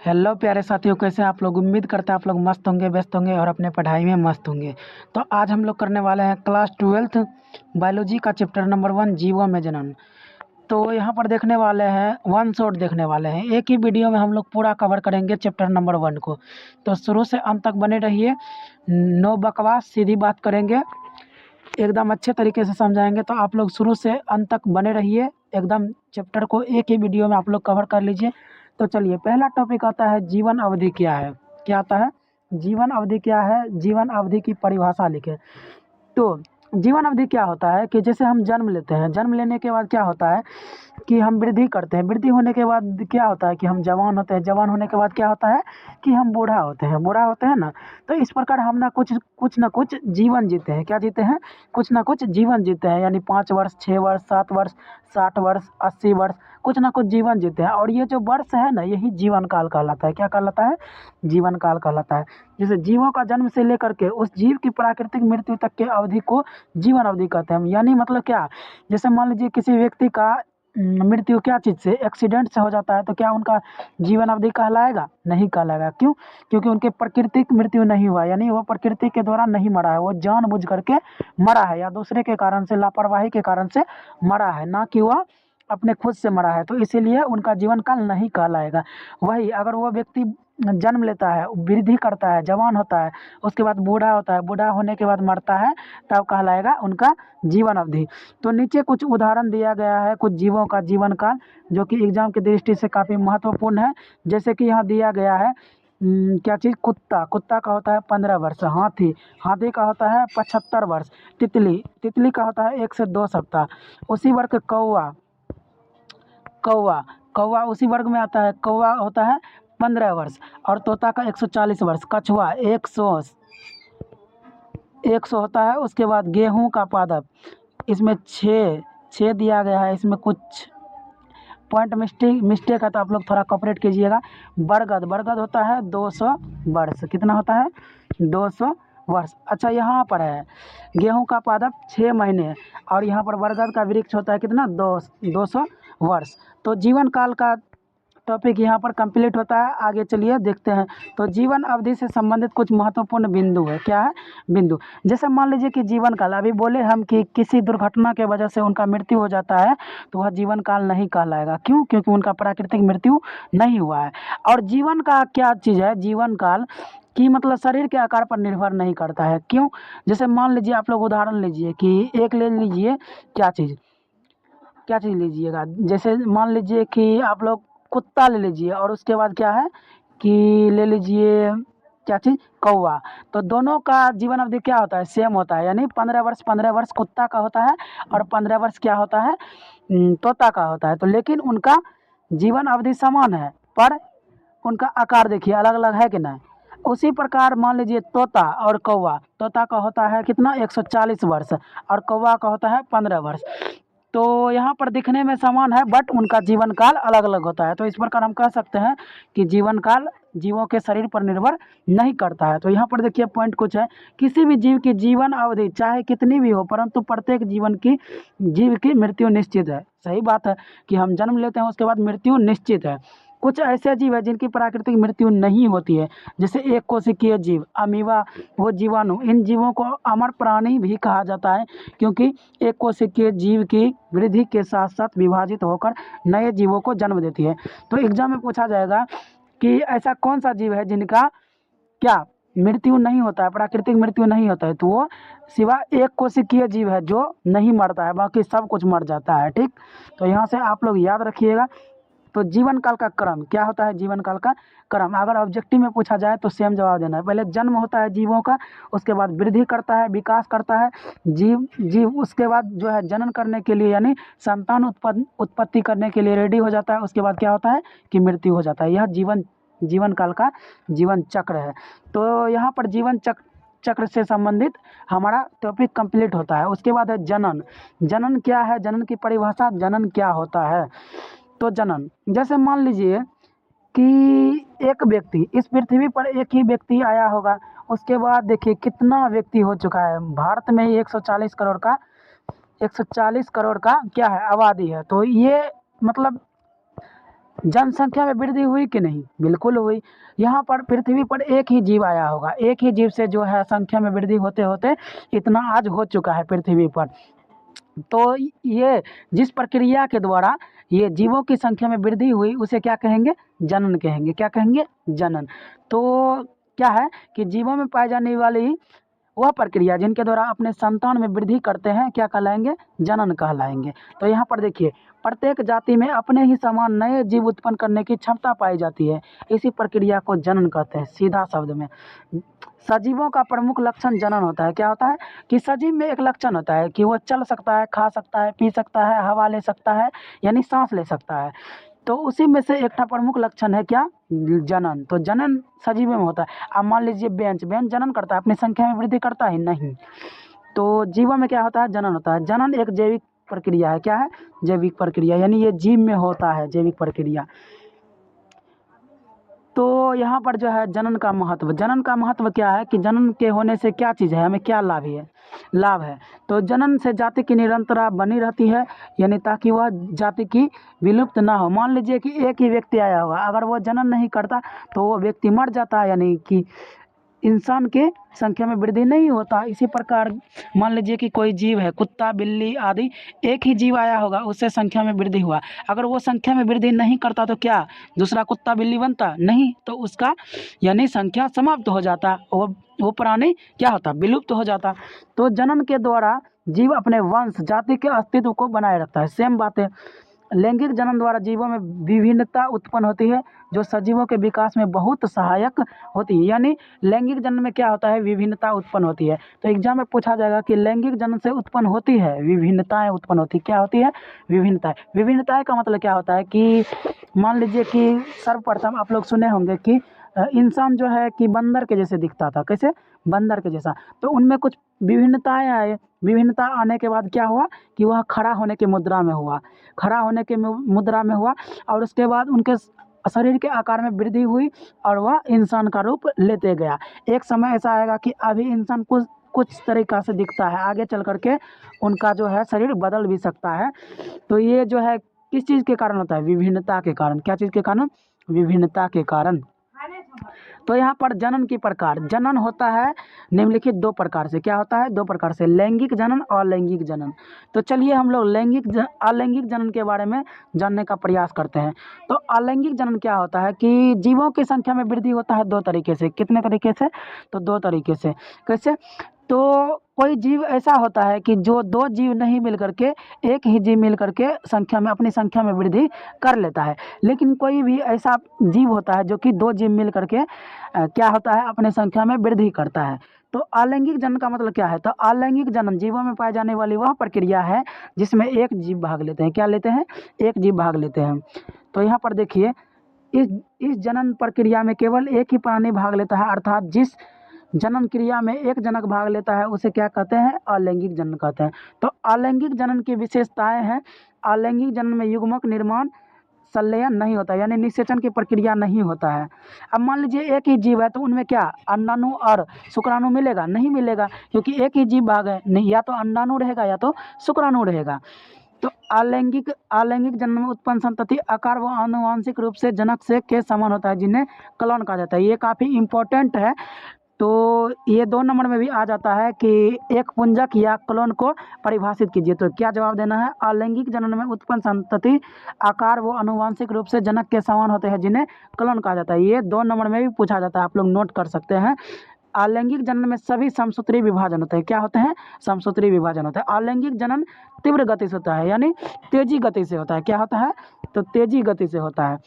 Hello प्यारे साथियों, कैसे हैं आप लोग। उम्मीद करते हैं आप लोग मस्त होंगे, व्यस्त होंगे और अपने पढ़ाई में मस्त होंगे। तो आज हम लोग करने वाले हैं क्लास 12th बायोलॉजी का चैप्टर नंबर 1 जीवों में जनन। तो यहाँ पर देखने वाले हैं वन शॉट देखने वाले हैं, एक ही वीडियो में हम लोग पूरा कवर करेंगे चैप्टर नंबर 1 को। तो शुरू से अंत तक बने रहिए, नो बकवास, सीधी बात करेंगे, एकदम अच्छे तरीके से समझाएंगे। तो आप लोग शुरू से अंत तक बने रहिए, एकदम चैप्टर को एक ही वीडियो में आप लोग कवर कर लीजिए। तो चलिए, पहला टॉपिक आता है जीवन अवधि क्या है। क्या आता है? जीवन अवधि क्या है, जीवन अवधि की परिभाषा लिखे। तो जीवन अवधि क्या होता है कि जैसे हम जन्म लेते हैं, जन्म लेने के बाद क्या होता है कि हम वृद्धि करते हैं, वृद्धि होने के बाद क्या होता है कि हम जवान होते हैं, जवान होने के बाद क्या होता है कि हम बूढ़ा होते हैं, बूढ़ा होते हैं ना। तो इस प्रकार हम ना कुछ जीवन जीते हैं। क्या जीते हैं? कुछ ना कुछ जीवन जीते हैं, यानी 5 वर्ष, 6 वर्ष, 7 वर्ष, 60 वर्ष, 80 वर्ष, कुछ ना कुछ जीवन जीते हैं। और ये जो वर्ष है ना, यही जीवन काल कहलाता है। क्या कहलाता है? जीवन काल कहलाता है। जैसे जीवों का जन्म से लेकर के उस जीव की प्राकृतिक मृत्यु तक के अवधि को जीवन अवधि कहते हैं। यानी मतलब क्या, जैसे मान लीजिए किसी व्यक्ति का मृत्यु क्या चीज़ से, एक्सीडेंट से हो जाता है, तो क्या उनका जीवन अवधि कहलाएगा? नहीं कहलाएगा। क्यों? क्योंकि उनके प्राकृतिक मृत्यु नहीं हुआ, यानी वो प्रकृति के द्वारा नहीं मरा है, वो जानबूझ करके मरा है या दूसरे के कारण से, लापरवाही के कारण से मरा है, ना कि वह अपने खुद से मरा है। तो इसीलिए उनका जीवन काल नहीं कहलाएगा। वही अगर वो व्यक्ति जन्म लेता है, वृद्धि करता है, जवान होता है, उसके बाद बूढ़ा होता है, बूढ़ा होने के बाद मरता है, तब कहलाएगा उनका जीवन अवधि। तो नीचे कुछ उदाहरण दिया गया है कुछ जीवों का जीवन काल, जो कि एग्जाम की दृष्टि से काफ़ी महत्वपूर्ण है। जैसे कि यहाँ दिया गया है क्या चीज़, कुत्ता, कुत्ता का होता है 15 वर्ष, हाथी, हाथी का होता है 75 वर्ष, तितली, तितली का होता है 1 से 2 सप्ताह। उसी वर्ग कौवा, कौवा, कौवा उसी वर्ग में आता है, कौवा होता है 15 वर्ष। और तोता का 140 वर्ष, कछुआ 100 होता है। उसके बाद गेहूं का पादप, इसमें छः छः दिया गया है, इसमें कुछ पॉइंट मिस्टेक है, तो आप लोग थोड़ा कॉपरेट कीजिएगा। बरगद, बरगद होता है 200 वर्ष। कितना होता है? 200 वर्ष। अच्छा, यहाँ पर है गेहूं का पादप 6 महीने, और यहाँ पर बरगद का वृक्ष होता है कितना, 200 वर्ष। तो जीवन काल का टॉपिक यहाँ पर कंप्लीट होता है। आगे चलिए देखते हैं। तो जीवन अवधि से संबंधित कुछ महत्वपूर्ण बिंदु है। क्या है? बिंदु। जैसे मान लीजिए कि जीवन काल, अभी बोले हम कि किसी दुर्घटना के वजह से उनका मृत्यु हो जाता है, तो वह जीवन काल नहीं कहलाएगा। क्यों? क्योंकि उनका प्राकृतिक मृत्यु नहीं हुआ है। और जीवन का क्या चीज़ है, जीवन काल कि मतलब शरीर के आकार पर निर्भर नहीं करता है। क्यों? जैसे मान लीजिए आप लोग उदाहरण लीजिए कि एक ले लीजिए, क्या चीज़, क्या चीज़ लीजिएगा, जैसे मान लीजिए कि आप लोग कुत्ता ले लीजिए, और उसके बाद क्या है कि ले लीजिए क्या चीज़, कौवा। तो दोनों का जीवन अवधि क्या होता है? सेम होता है, यानी 15 वर्ष, 15 वर्ष कुत्ता का होता है, और 15 वर्ष क्या होता है, तोता का होता है। तो लेकिन उनका जीवन अवधि समान है, पर उनका आकार देखिए अलग अलग है कि नहीं। उसी प्रकार मान लीजिए तोता और कौवा, तोता का होता है कितना, 140 वर्ष, और कौवा का होता है 15 वर्ष। तो यहाँ पर दिखने में समान है, बट उनका जीवन काल अलग अलग होता है। तो इस प्रकार हम कह सकते हैं कि जीवन काल जीवों के शरीर पर निर्भर नहीं करता है। तो यहाँ पर देखिए पॉइंट कुछ है, किसी भी जीव की जीवन अवधि चाहे कितनी भी हो, परंतु प्रत्येक जीव की मृत्यु निश्चित है। सही बात है कि हम जन्म लेते हैं, उसके बाद मृत्यु निश्चित है। कुछ ऐसे जीव है जिनकी प्राकृतिक मृत्यु नहीं होती है, जैसे एक कोशिकीय जीव, अमीबा, वो जीवाणु, इन जीवों को अमर प्राणी भी कहा जाता है, क्योंकि एक कोशिकीय जीव की वृद्धि के साथ साथ विभाजित होकर नए जीवों को जन्म देती है। तो एग्जाम में पूछा जाएगा कि ऐसा कौन सा जीव है जिनका क्या मृत्यु नहीं होता है, प्राकृतिक मृत्यु नहीं होता है, तो वो सिवाय एक कोशिकीय जीव है जो नहीं मरता है, बाकी सब कुछ मर जाता है। ठीक, तो यहाँ से आप लोग याद रखिएगा। तो जीवन काल का क्रम क्या होता है? जीवन काल का क्रम अगर ऑब्जेक्टिव में पूछा जाए तो सेम जवाब देना है। पहले जन्म होता है जीवों का, उसके बाद वृद्धि करता है, विकास करता है जीव जीव उसके बाद जो है जनन करने के लिए, यानी संतान उत्पत्ति करने के लिए रेडी हो जाता है। उसके बाद क्या होता है कि मृत्यु हो जाता है। यह जीवन काल का जीवन चक्र है। तो यहाँ पर जीवन चक्र से संबंधित हमारा टॉपिक कंप्लीट होता है। उसके बाद है जनन। जनन क्या है? जनन की परिभाषा, जनन क्या होता है? तो जनन, जैसे मान लीजिए कि एक व्यक्ति, इस पृथ्वी पर एक ही व्यक्ति आया होगा, उसके बाद देखिए कितना व्यक्ति हो चुका है। भारत में ही 140 करोड़ का क्या है, आबादी है। तो ये मतलब जनसंख्या में वृद्धि हुई कि नहीं? बिल्कुल हुई। यहाँ पर पृथ्वी पर एक ही जीव आया होगा, एक ही जीव से जो है संख्या में वृद्धि होते होते इतना आज हो चुका है पृथ्वी पर। तो ये जिस प्रक्रिया के द्वारा ये जीवों की संख्या में वृद्धि हुई उसे क्या कहेंगे? जनन कहेंगे। क्या कहेंगे? जनन। तो क्या है कि जीवों में पाई जाने वाली वह प्रक्रिया जिनके द्वारा अपने संतान में वृद्धि करते हैं क्या कहलाएंगे? जनन कहलाएंगे। तो यहाँ पर देखिए, प्रत्येक जाति में अपने ही समान नए जीव उत्पन्न करने की क्षमता पाई जाती है, इसी प्रक्रिया को जनन कहते हैं। सीधा शब्द में सजीवों का प्रमुख लक्षण जनन होता है। क्या होता है कि सजीव में एक लक्षण होता है कि वह चल सकता है, खा सकता है, पी सकता है, हवा ले सकता है, यानी सांस ले सकता है। तो उसी में से एक प्रमुख लक्षण है क्या? जनन। तो जनन सजीव में होता है। अब मान लीजिए बेंच बेंच जनन करता है, अपनी संख्या में वृद्धि करता है? नहीं। तो जीवों में क्या होता है? जनन होता है। जनन एक जैविक प्रक्रिया है। क्या है? जैविक प्रक्रिया, यानी ये जीव में होता है, जैविक प्रक्रिया। तो यहाँ पर जो है जनन का महत्व क्या है कि जनन के होने से क्या चीज़ है, हमें क्या लाभ है। तो जनन से जाति की निरंतरता बनी रहती है, यानी ताकि वह जाति की विलुप्त ना हो। मान लीजिए कि एक ही व्यक्ति आया होगा, अगर वो जनन नहीं करता तो वो व्यक्ति मर जाता है, यानी कि इंसान के संख्या में वृद्धि नहीं होता। इसी प्रकार मान लीजिए कि कोई जीव है, कुत्ता, बिल्ली आदि, एक ही जीव आया होगा, उससे संख्या में वृद्धि हुआ। अगर वो संख्या में वृद्धि नहीं करता तो क्या दूसरा कुत्ता बिल्ली बनता? नहीं। तो उसका यानी संख्या समाप्त हो जाता, वो प्राणी क्या होता? विलुप्त हो जाता। तो जनन के द्वारा जीव अपने वंश जाति के अस्तित्व को बनाए रखता है। सेम बात है। लैंगिक जनन द्वारा जीवों में विभिन्नता उत्पन्न होती है, जो सजीवों के विकास में बहुत सहायक होती है। यानी लैंगिक जनन में क्या होता है? विभिन्नता उत्पन्न होती है। तो एग्जाम में पूछा जाएगा कि लैंगिक जनन से उत्पन्न होती है विभिन्नताएं उत्पन्न होती है। क्या होती है? विभिन्नताएं। विभिन्नताएं का मतलब क्या होता है कि मान लीजिए कि सर्वप्रथम आप लोग सुने होंगे कि इंसान जो है कि बंदर के जैसे दिखता था। कैसे? बंदर के जैसा। तो उनमें कुछ विभिन्नताएं आए। विभिन्नता आने के बाद क्या हुआ कि वह खड़ा होने की मुद्रा में हुआ, खड़ा होने के मुद्रा में हुआ, और उसके बाद उनके शरीर के आकार में वृद्धि हुई और वह इंसान का रूप लेते गया। एक समय ऐसा आएगा कि अभी इंसान कुछ कुछ तरीका से दिखता है, आगे चल करके उनका जो है शरीर बदल भी सकता है। तो ये जो है किस चीज़ के कारण होता है? विभिन्नता के कारण। क्या चीज़ के कारण? विभिन्नता के कारण। तो यहाँ पर जनन की प्रकार, जनन होता है निम्नलिखित दो प्रकार से। क्या होता है? दो प्रकार से, लैंगिक जनन और अलैंगिक जनन। तो चलिए हम लोग अलैंगिक जनन के बारे में जानने का प्रयास करते हैं। तो अलैंगिक जनन क्या होता है कि जीवों की संख्या में वृद्धि होता है दो तरीके से। कितने तरीके से? तो दो तरीके से। कैसे? तो कोई जीव ऐसा होता है कि जो दो जीव नहीं मिल करके एक ही जीव मिल करके संख्या में अपनी संख्या में वृद्धि कर लेता है। लेकिन कोई भी ऐसा जीव होता है जो कि दो जीव मिल करके क्या होता है? अपने संख्या में वृद्धि करता है। तो अलैंगिक जनन का मतलब क्या है? तो अलैंगिक जनन जीवों में पाई जाने वाली वह प्रक्रिया है जिसमें एक जीव भाग लेते हैं। क्या लेते हैं? एक जीव भाग लेते हैं। तो यहाँ पर देखिए, इस इस जनन प्रक्रिया में केवल एक ही प्राणी भाग लेता है, अर्थात जिस जनन क्रिया में एक जनक भाग लेता है उसे क्या कहते हैं? अलैंगिक जनन कहते हैं। तो अलैंगिक जनन की विशेषताएं हैं। अलैंगिक जनन में युग्मक निर्माण संलयन नहीं होता, यानी निषेचन की प्रक्रिया नहीं होता है। अब मान लीजिए एक ही जीव है तो उनमें क्या अंडाणु और शुक्राणु मिलेगा? नहीं मिलेगा, क्योंकि एक ही जीव भाग है, नहीं या तो अंडाणु रहेगा या तो शुक्राणु रहेगा। तो अलैंगिक जन्म में उत्पन्न संतति आकार व आनुवांशिक रूप से जनक से के समान होता है, जिन्हें क्लोन कहा जाता है। ये काफ़ी इंपॉर्टेंट है। तो ये 2 नंबर में भी आ जाता है कि एक पुंजक या क्लोन को परिभाषित कीजिए। तो क्या जवाब देना है? अलैंगिक जनन में उत्पन्न संतति आकार वो आनुवांशिक रूप से जनक के समान होते हैं, जिन्हें क्लोन कहा जाता है। ये 2 नंबर में भी पूछा जाता है, आप लोग नोट कर सकते हैं। अलैंगिक जनन में सभी समसूत्री विभाजन होते हैं। क्या होते हैं? समसूत्री विभाजन होता है। अलैंगिक जनन तीव्र गति से होता है, यानी तेजी गति से होता है। क्या होता है? तो तेजी गति से होता है।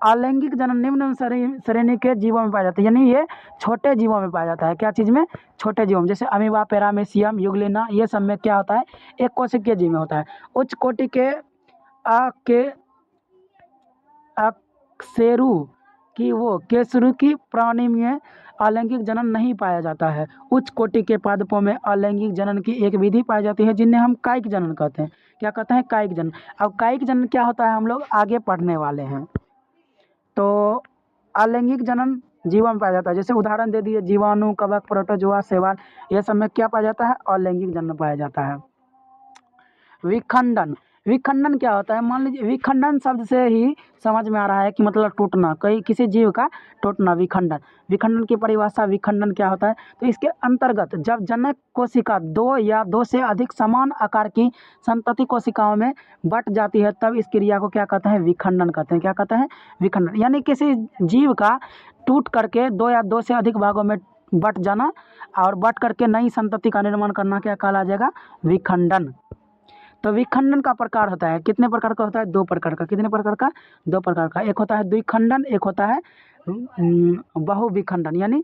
अलैंगिक जनन निम्न श्रेणी के जीवों में पाया जाता है, यानी ये छोटे जीवों में पाया जाता है। क्या चीज़ में? छोटे जीवों में, जैसे अमीबा, पैरामीशियम, यूग्लिना, ये सब में क्या होता है? एक कोशिकीय जीव में होता है। उच्च कोटि के अकशेरू केसरुकी प्राणी में अलैंगिक जनन नहीं पाया जाता है। उच्च कोटि के पादपों में अलैंगिक जनन की एक विधि पाई जाती है, जिन्हें हम कायिक जनन कहते हैं। क्या कहते हैं? कायिक जनन। अब कायिक जनन क्या होता है हम लोग आगे पढ़ने वाले हैं। तो अलैंगिक जनन जीवों में पाया जाता है, जैसे उदाहरण दे दिए जीवाणु, कवक, प्रोटोजोआ, शैवाल, ये सब में क्या पाया जाता है? अलैंगिक जनन पाया जाता है। विखंडन विखंडन क्या होता है? मान लीजिए विखंडन शब्द से ही समझ में आ रहा है कि मतलब टूटना, कहीं किसी जीव का टूटना, विखंडन। विखंडन की परिभाषा, विखंडन क्या होता है? तो इसके अंतर्गत जब जनक कोशिका दो या दो से अधिक समान आकार की संतति कोशिकाओं में बट जाती है, तब इस क्रिया को क्या कहते हैं? विखंडन कहते हैं। क्या कहते हैं? विखंडन। यानी किसी जीव का टूट करके दो या दो से अधिक भागों में बट जाना और बट करके नई संतति का निर्माण करना क्या कहला जाएगा? विखंडन। तो विखंडन का प्रकार होता है, कितने प्रकार का होता है? दो प्रकार का। कितने प्रकार का? दो प्रकार का। एक होता है द्विखंडन, एक होता है बहुविखंडन। यानी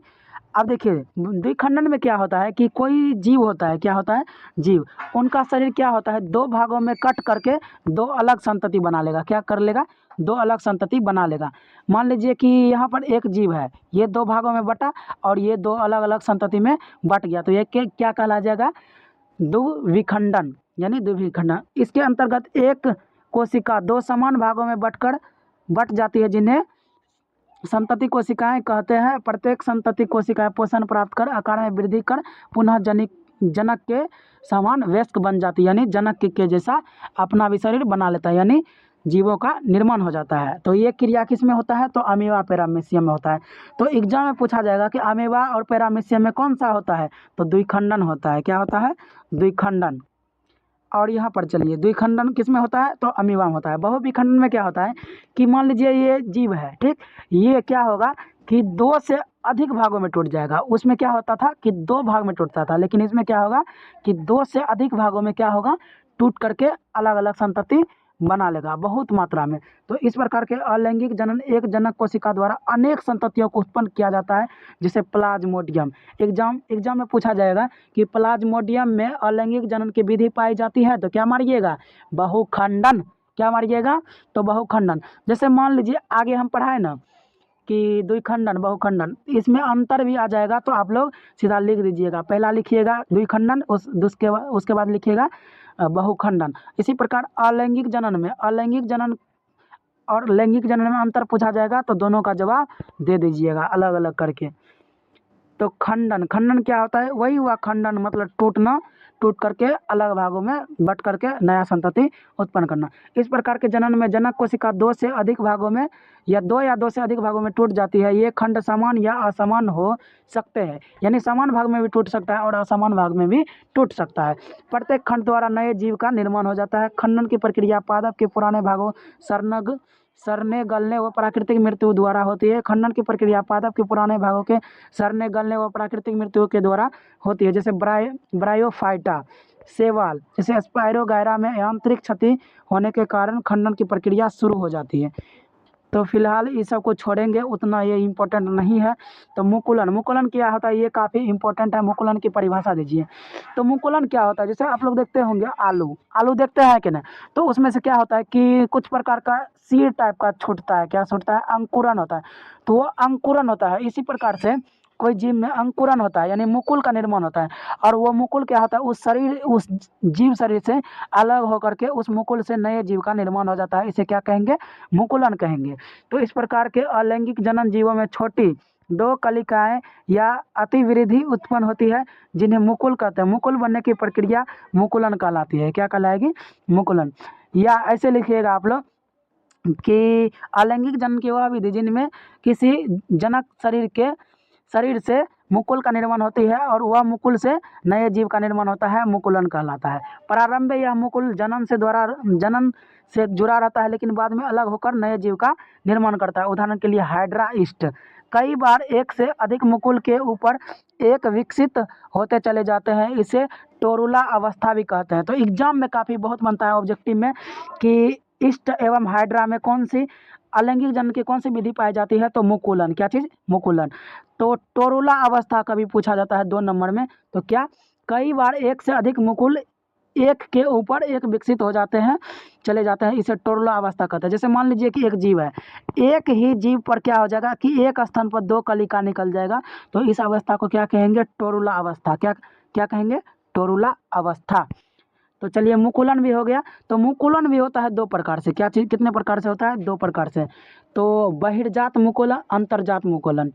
अब देखिए द्विखंडन में क्या होता है कि कोई जीव होता है, क्या होता है? जीव, उनका शरीर क्या होता है? दो भागों में कट करके दो अलग संतति बना लेगा। क्या कर लेगा? दो अलग संतति बना लेगा। मान लीजिए कि यहाँ पर एक जीव है, ये दो भागों में बटा और ये दो अलग अलग संतति में बट गया, तो ये क्या कहला जाएगा? द्विविखंडन, यानी द्विविखंडन। इसके अंतर्गत एक कोशिका दो समान भागों में बट जाती है, जिन्हें संतति कोशिकाएं कहते हैं। प्रत्येक संतति कोशिकाएं पोषण प्राप्त कर आकार में वृद्धि कर पुनः जनक के समान वयस्क बन जाती है, यानी जनक के जैसा अपना भी शरीर बना लेता है, यानी जीवों का निर्माण हो जाता है। तो ये क्रिया किस में होता है? तो अमीबा पैरामीशियम में होता है। तो एग्जाम में पूछा जाएगा कि अमीबा और पैरामीशियम में कौन सा होता है? तो द्विखंडन होता है। क्या होता है? द्विखंडन। और यहाँ पर चलिए द्विखंडन किस में होता है? तो अमीबा में होता है। बहुविखंडन में क्या होता है कि मान लीजिए ये जीव है, ठीक, ये क्या होगा कि दो से अधिक भागों में टूट जाएगा। उसमें क्या होता था कि दो भाग में टूटता था, लेकिन इसमें क्या होगा कि दो से अधिक भागों में क्या होगा? टूट करके अलग अलग संतति बना लेगा बहुत मात्रा में। तो इस प्रकार के अलैंगिक जनन एक जनक कोशिका द्वारा अनेक संततियों को उत्पन्न किया जाता है, जिसे प्लाज्मोडियम। एग्जाम में पूछा जाएगा कि प्लाज्मोडियम में अलैंगिक जनन की विधि पाई जाती है, तो क्या मारिएगा? बहुखंडन। क्या मारिएगा? तो बहुखंडन। जैसे मान लीजिए आगे हम पढ़ाए ना कि द्विखंडन बहुखंडन, इसमें अंतर भी आ जाएगा, तो आप लोग सीधा लिख दीजिएगा। पहला लिखिएगा द्विखंडन, उसके बाद लिखिएगा बहुखंडन। इसी प्रकार अलैंगिक जनन में अलैंगिक जनन और लैंगिक जनन में अंतर पूछा जाएगा, तो दोनों का जवाब दे दीजिएगा अलग अलग करके। तो खंडन क्या होता है? वही हुआ खंडन, मतलब टूटना, टूट करके अलग भागों में बट करके नया संतति उत्पन्न करना। इस प्रकार के जनन में जनक कोशिका दो से अधिक भागों में या दो से अधिक भागों में टूट जाती है। ये खंड समान या असमान हो सकते हैं, यानी समान भाग में भी टूट सकता है और असमान भाग में भी टूट सकता है। प्रत्येक खंड द्वारा नए जीव का निर्माण हो जाता है। खंडन की प्रक्रिया पादप के पुराने भागों सड़ने गलने व प्राकृतिक मृत्यु द्वारा होती है। खंडन की प्रक्रिया पादप के पुराने भागों के सड़ने गलने व प्राकृतिक मृत्यु के द्वारा होती है। जैसे ब्रायोफाइटा, शैवाल, जैसे स्पायरोगायरा में यांत्रिक क्षति होने के कारण खंडन की प्रक्रिया शुरू हो जाती है। तो फिलहाल इस सब को छोड़ेंगे, उतना ये इम्पोर्टेंट नहीं है। तो मुकुलन क्या होता है? ये काफ़ी इंपॉर्टेंट है। मुकुलन की परिभाषा दीजिए। तो मुकुलन क्या होता है? जैसे आप लोग देखते होंगे आलू देखते हैं कि नहीं? तो उसमें से क्या होता है कि कुछ प्रकार का सीड टाइप का छूटता है। क्या छूटता है? अंकुरन होता है। तो वो अंकुरन होता है। इसी प्रकार से कोई जीव में अंकुरन होता है, यानी मुकुल का निर्माण होता है। और वो मुकुल क्या होता है? उस जीव शरीर से अलग होकर के उस मुकुल से नए जीव का निर्माण हो जाता है। इसे क्या कहेंगे? मुकुलन कहेंगे। तो इस प्रकार के अलैंगिक जनन जीवों में छोटी दो कलिकाएं या अतिवृद्धि उत्पन्न होती है, जिन्हें मुकुल कहते हैं। मुकुल बनने की प्रक्रिया मुकुलन कहलाती है। क्या कहलाएगी? मुकुलन। या ऐसे लिखिएगा आप लोग कि अलैंगिक जनन की वह विधि जिनमें किसी जनक शरीर से मुकुल का निर्माण होती है और वह मुकुल से नए जीव का निर्माण होता है, मुकुलन कहलाता है। प्रारंभ में यह मुकुल जनन से जुड़ा रहता है, लेकिन बाद में अलग होकर नए जीव का निर्माण करता है। उदाहरण के लिए हाइड्रा ईस्ट कई बार एक से अधिक मुकुल के ऊपर एक विकसित होते चले जाते हैं। इसे टोरुला अवस्था भी कहते हैं। तो एग्जाम में काफ़ी बहुत बनता है ऑब्जेक्टिव में कि ईस्ट एवं हाइड्रा में कौन सी अलैंगिक जनन की कौन सी विधि पाई जाती है? तो मुकुलन। क्या चीज़? मुकुलन। तो टोरुला अवस्था का भी पूछा जाता है 2 नंबर में। तो क्या? कई बार एक से अधिक मुकुल एक के ऊपर एक विकसित हो जाते हैं, चले जाते हैं, इसे टोरुला अवस्था कहते हैं। जैसे मान लीजिए कि एक जीव है, एक ही जीव पर क्या हो जाएगा कि एक स्थान पर दो कलिका निकल जाएगा, तो इस अवस्था को क्या कहेंगे? टोरुला अवस्था। क्या कहेंगे? टोरुला अवस्था। तो चलिए मुकुलन भी हो गया। तो मुकुलन भी होता है 2 प्रकार से। क्या चीज़? कितने प्रकार से होता है? 2 प्रकार से। तो बहिर्जात मुकुलन, अंतर्जात मुकुलन।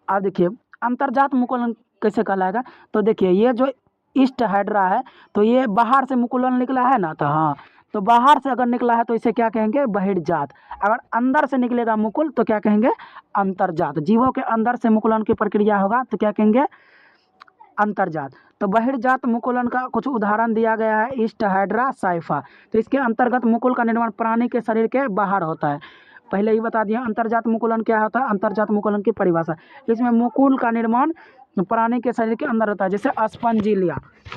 अब देखिए अंतर्जात मुकुलन कैसे कहलाएगा? तो देखिए ये जो ईस्ट हाइड्रा है, तो ये बाहर से मुकुलन निकला है ना, तो हाँ, तो बाहर से अगर निकला है तो इसे क्या कहेंगे, बहिर्जात। अगर अंदर से निकलेगा मुकुल तो क्या कहेंगे, अंतर्जात। जीवों के अंदर से मुकुलन की प्रक्रिया होगा तो क्या कहेंगे, अंतर्जात। तो बहिर्जात मुकुलन का कुछ उदाहरण दिया गया है, ईस्ट हाइड्रा साइफा। तो इसके अंतर्गत मुकुल का निर्माण प्राणी के शरीर के बाहर होता है। पहले ही बता दिया अंतर्जात मुकुलन क्या होता है, अंतर्जात मुकुलन की परिभाषा। इसमें मुकुल का निर्माण प्राणी के शरीर के अंदर होता है। जैसे अस्पंजिला,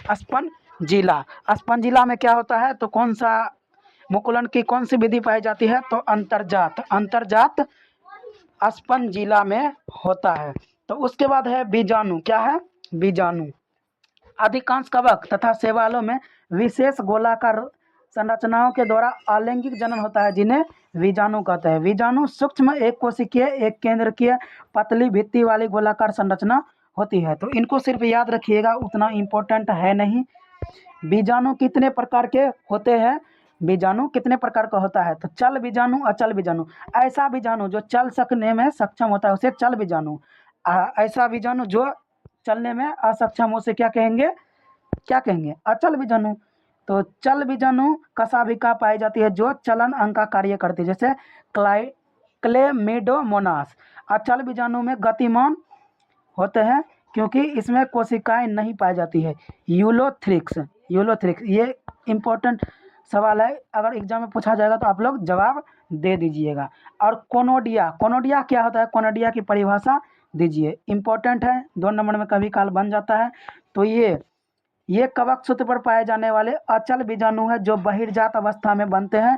अस्पंजिला, अस्पंजिला में क्या होता है, तो कौन सा मुकुलन की कौन सी विधि पाई जाती है, तो अंतर्जात, अंतर्जात अस्पंजिला में होता है। तो उसके बाद है बीजाणु, क्या है, बीजाणु। अधिकांश कवक तथा शैवालों में विशेष गोलाकार संरचनाओं के द्वारा अलैंगिक जनन होता है, जिन्हें बीजाणु कहते हैं। बीजाणु सूक्ष्म एक कोशिकीय एक केंद्रकीय पतली भित्ति वाली गोलाकार संरचना होती है। तो इनको सिर्फ याद रखिएगा, उतना इम्पोर्टेंट है नहीं। बीजाणु कितने प्रकार के होते हैं, बीजाणु कितने प्रकार का होता है, तो चल बीजाणु, अचल बीजाणु। ऐसा बीजाणु जो चल सकने में सक्षम होता है उसे चल बीजाणु, ऐसा बीजाणु जो चलने में असक्षम, उसे क्या कहेंगे, क्या कहेंगे, अचल बीजाणु। तो चल बीजाणु कशाभिका पाई जाती है जो चलन अंग का कार्य करती है, जैसे क्लेमिडोमोनास। अचल बीजाणु में गतिमान होते हैं क्योंकि इसमें कोशिकाएं नहीं पाई जाती है। यूलोथ्रिक्स, यूलोथ्रिक्स ये इंपॉर्टेंट सवाल है, अगर एग्जाम में पूछा जाएगा तो आप लोग जवाब दे दीजिएगा। और कोनोडिया, कोनोडिया क्या होता है, कोनोडिया की परिभाषा दीजिए, इंपॉर्टेंट है, 2 नंबर में कभी काल बन जाता है। तो ये कवक सूत्र पर पाए जाने वाले अचल बीजाणु है जो बहिर्जात अवस्था में बनते हैं।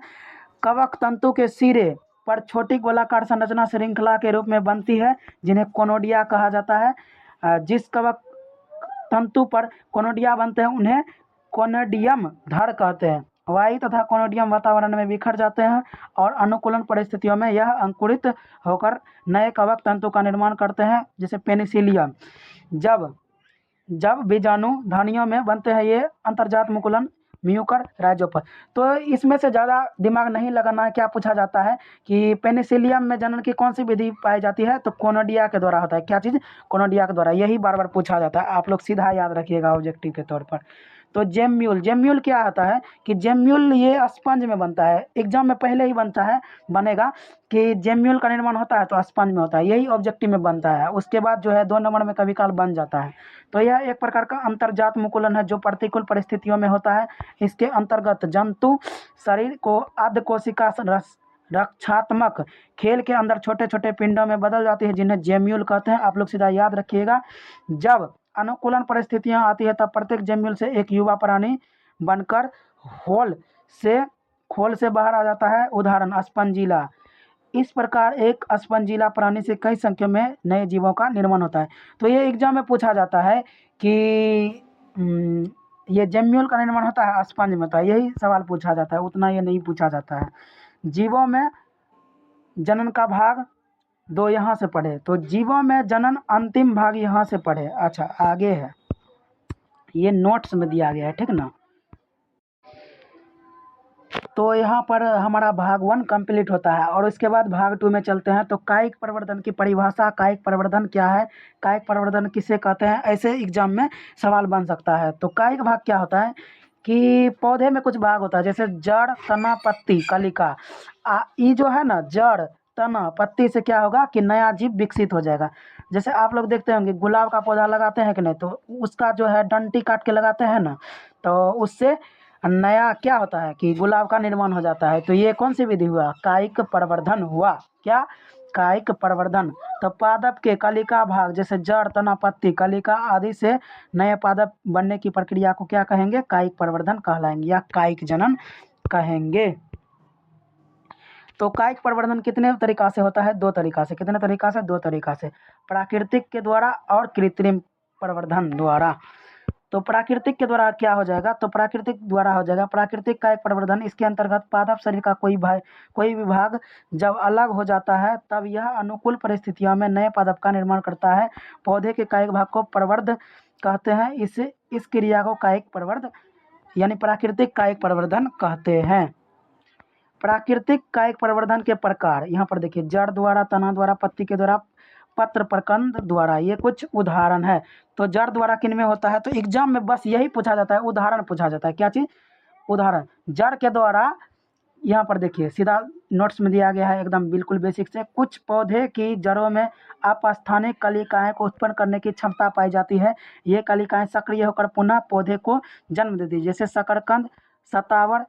कवक तंतु के सिरे पर छोटी गोलाकार संरचना श्रृंखला के रूप में बनती है, जिन्हें कोनोडिया कहा जाता है। जिस कवक तंतु पर कोनोडिया बनते हैं उन्हें कोनोडियम धड़ कहते हैं। वायु तथा कोनोडियम वातावरण में बिखर जाते हैं और अनुकूलन परिस्थितियों में यह अंकुरित होकर नए कवक तंतु का निर्माण करते हैं, जैसे पेनिसिलियम। जब बीजाणु धानियों में बनते हैं ये अंतर्जात मुकुलन म्यूकर राइजोपर। तो इसमें से ज़्यादा दिमाग नहीं लगाना है। क्या पूछा जाता है कि पेनिसिलियम में जनन की कौन सी विधि पाई जाती है, तो कोनोडिया के द्वारा होता है। क्या चीज़, कोनोडिया के द्वारा, यही बार बार पूछा जाता है, आप लोग सीधा याद रखिएगा ऑब्जेक्टिव के तौर पर। तो जेम्यूल, जेम्यूल क्या होता है कि जेम्यूल ये स्पंज में बनता है, एग्जाम में पहले ही बनता है, बनेगा कि जेम्यूल का निर्माण होता है तो स्पंज में होता है, यही ऑब्जेक्टिव में बनता है। उसके बाद जो है 2 नंबर में कभी काल बन जाता है। तो यह एक प्रकार का अंतर्जात मुकुलन है जो प्रतिकूल परिस्थितियों में होता है। इसके अंतर्गत जंतु शरीर को अर्ध कोशिका रक्षात्मक खेल के अंदर छोटे छोटे पिंडों में बदल जाती है, जिन्हें जेम्यूल कहते हैं। आप लोग सीधा याद रखिएगा। जब अनुकूलन परिस्थितियां आती है तब प्रत्येक जेम्यूल से एक युवा प्राणी बनकर खोल से बाहर आ जाता है। उदाहरण स्पंजिला। इस प्रकार एक स्पंजिला प्राणी से कई संख्या में नए जीवों का निर्माण होता है। तो ये एग्जाम में पूछा जाता है कि ये जेम्यूल का निर्माण होता है स्पंज में होता है, यही सवाल पूछा जाता है, उतना ये नहीं पूछा जाता है। जीवों में जनन का भाग 2 यहाँ से पढ़े, तो जीवों में जनन अंतिम भाग यहाँ से पढ़े। अच्छा आगे है, ये नोट्स में दिया गया है, ठीक ना। तो यहाँ पर हमारा भाग 1 कंप्लीट होता है और उसके बाद भाग 2 में चलते हैं। तो कायिक प्रवर्धन की परिभाषा, कायिक प्रवर्धन क्या है, कायिक प्रवर्धन किसे कहते हैं, ऐसे एग्जाम में सवाल बन सकता है। तो कायिक भाग क्या होता है कि पौधे में कुछ भाग होता है, जैसे जड़, तना, पत्ती, कलिका। ये जो है ना, जड़, तना, पत्ती से क्या होगा कि नया जीव विकसित हो जाएगा। जैसे आप लोग देखते होंगे गुलाब का पौधा लगाते हैं कि नहीं, तो उसका जो है डंटी काट के लगाते हैं ना, तो उससे नया क्या होता है कि गुलाब का निर्माण हो जाता है। तो ये कौन सी विधि हुआ, कायिक प्रवर्धन हुआ। क्या, कायिक प्रवर्धन। तो पादप के कलिका भाग जैसे जड़, तना, पत्ती, कलिका आदि से नए पादप बनने की प्रक्रिया को क्या कहेंगे, कायिक प्रवर्धन कहलाएंगे या कायिक जनन कहेंगे। तो कायिक प्रवर्धन कितने तरीका से होता है, 2 तरीका से। कितने तरीका से, 2 तरीका से, प्राकृतिक के द्वारा और कृत्रिम प्रवर्धन द्वारा। तो प्राकृतिक के द्वारा क्या हो जाएगा, तो प्राकृतिक द्वारा हो जाएगा प्राकृतिक कायिक प्रवर्धन। इसके अंतर्गत पादप शरीर का कोई भी भाग जब अलग हो जाता है तब यह अनुकूल परिस्थितियों में नए पादप का निर्माण करता है। पौधे के कायिक भाग को प्रवर्ध कहते हैं। इस क्रिया को कायिक प्रवर्ध यानी प्राकृतिक कायिक प्रवर्धन कहते हैं। प्राकृतिक कायिक प्रवर्धन के प्रकार यहाँ पर देखिए, जड़ द्वारा, तना द्वारा, पत्ती के द्वारा, पत्र प्रकंद द्वारा, ये कुछ उदाहरण है। तो जड़ द्वारा किन में होता है, तो एग्जाम में बस यही पूछा जाता है, उदाहरण पूछा जाता है। क्या चीज़, उदाहरण जड़ के द्वारा, यहाँ पर देखिए सीधा नोट्स में दिया गया है एकदम बिल्कुल बेसिक से, कुछ पौधे की जड़ों में अपस्थानिक कलिकाएं को उत्पन्न करने की क्षमता पाई जाती है। ये कलिकाएं सक्रिय होकर पुनः पौधे को जन्म देती है, जैसे शकरकंद, शतावर,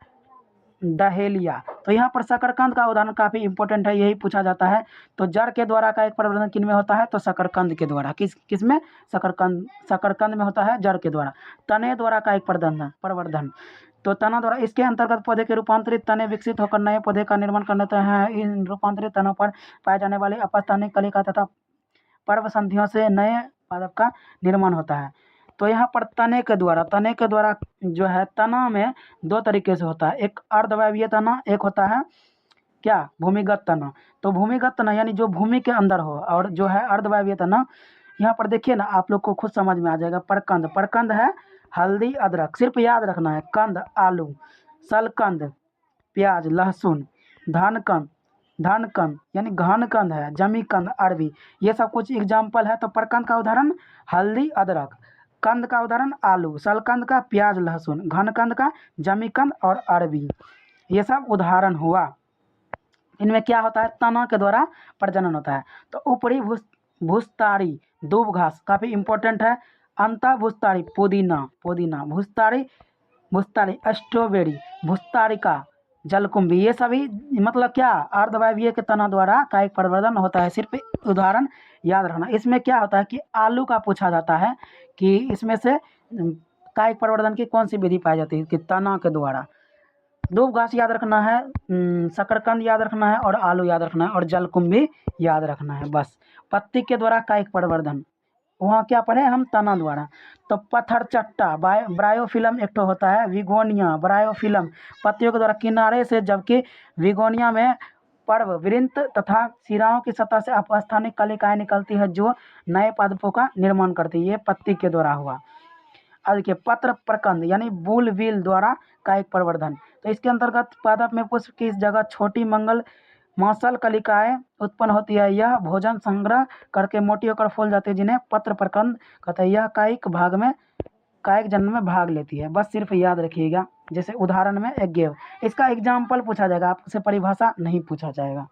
डहेलिया। तो यहाँ पर शकरकंद का उदाहरण काफ़ी इंपॉर्टेंट है, यही पूछा जाता है। तो जड़ के द्वारा का एक परिवर्तन किन में होता है, तो शकरकंद के द्वारा। किस में, शकरकंद में होता है जड़ के द्वारा। तने द्वारा का एक प्रवर्धन, तो तना द्वारा, इसके अंतर्गत पौधे के रूपांतरित तने विकसित होकर नए पौधे का निर्माण करते हैं। इन रूपांतरित तनों पर पाए जाने वाले अपस्थानिक कलिका तथा पर्व संधियों से नए पादप का निर्माण होता है। तो यहाँ पर तने के द्वारा जो है, तना में दो तरीके से होता है, एक अर्धवायवीय तना, एक होता है क्या, भूमिगत तना। तो भूमिगत तना यानी जो भूमि के अंदर हो, और जो है अर्धवायवीय तना, यहाँ पर देखिए ना, आप लोग को खुद समझ में आ जाएगा। परकंद है हल्दी, अदरक, सिर्फ याद रखना है। कंद आलू, सलकंद प्याज, लहसुन, धानकंद यानी घनकंद है, जमीकंद अरबी। ये सब कुछ एग्जाम्पल है। तो परकंद का उदाहरण हल्दी, अदरक, कंद का उदाहरण आलू, सलकंद का प्याज, लहसुन, घनकंद का जमीकंद और अरबी। ये सब उदाहरण हुआ। इनमें क्या होता है, तना के द्वारा प्रजनन होता है। तो ऊपरी भूस्तारी दूब घास काफ़ी इंपॉर्टेंट है। अंता भूस्तारी पुदीना, भूस्तारी स्ट्रॉबेरी, भूस्तारिका जलकुंभी। ये सभी मतलब क्या, अर्धवायवीय के तना द्वारा कायिक प्रवर्धन होता है। सिर्फ उदाहरण याद रखना। इसमें क्या होता है कि आलू का पूछा जाता है कि इसमें से कायिक प्रवर्धन की कौन सी विधि पाई जाती है, कि तना के द्वारा। दूब घास याद रखना है, शकरकंद याद रखना है, और आलू याद रखना है, और जलकुंभी याद रखना है, बस। पत्ती के द्वारा कायिक प्रवर्धन, वहाँ क्या पढ़े हम, तना द्वारा। तो पत्थर चट्टा ब्रायोफिलम एक होता है, विगोनिया ब्रायोफिलम पत्तियों के द्वारा किनारे से, जबकि विगोनिया में पर्व वृंत तथा सिराओं की सतह से अपस्थानिक कलिकाएं निकलती है जो नए पादपों का निर्माण करती है। ये पत्ती के द्वारा हुआ। अब देखिए पत्र प्रकंद यानी बूल बील द्वारा कायिक प्रवर्धन। तो इसके अंतर्गत पादप में पुष्प की जगह छोटी मंगल मांसल कलिकाएं उत्पन्न होती है। यह भोजन संग्रह करके मोटी होकर फूल जाती है, जिन्हें पत्र प्रकंद कहते हैं। यह कायिक जन्म में भाग लेती है। बस सिर्फ याद रखिएगा। जैसे उदाहरण में एक गेव, इसका एग्जाम्पल पूछा जाएगा, आपसे परिभाषा नहीं पूछा जाएगा।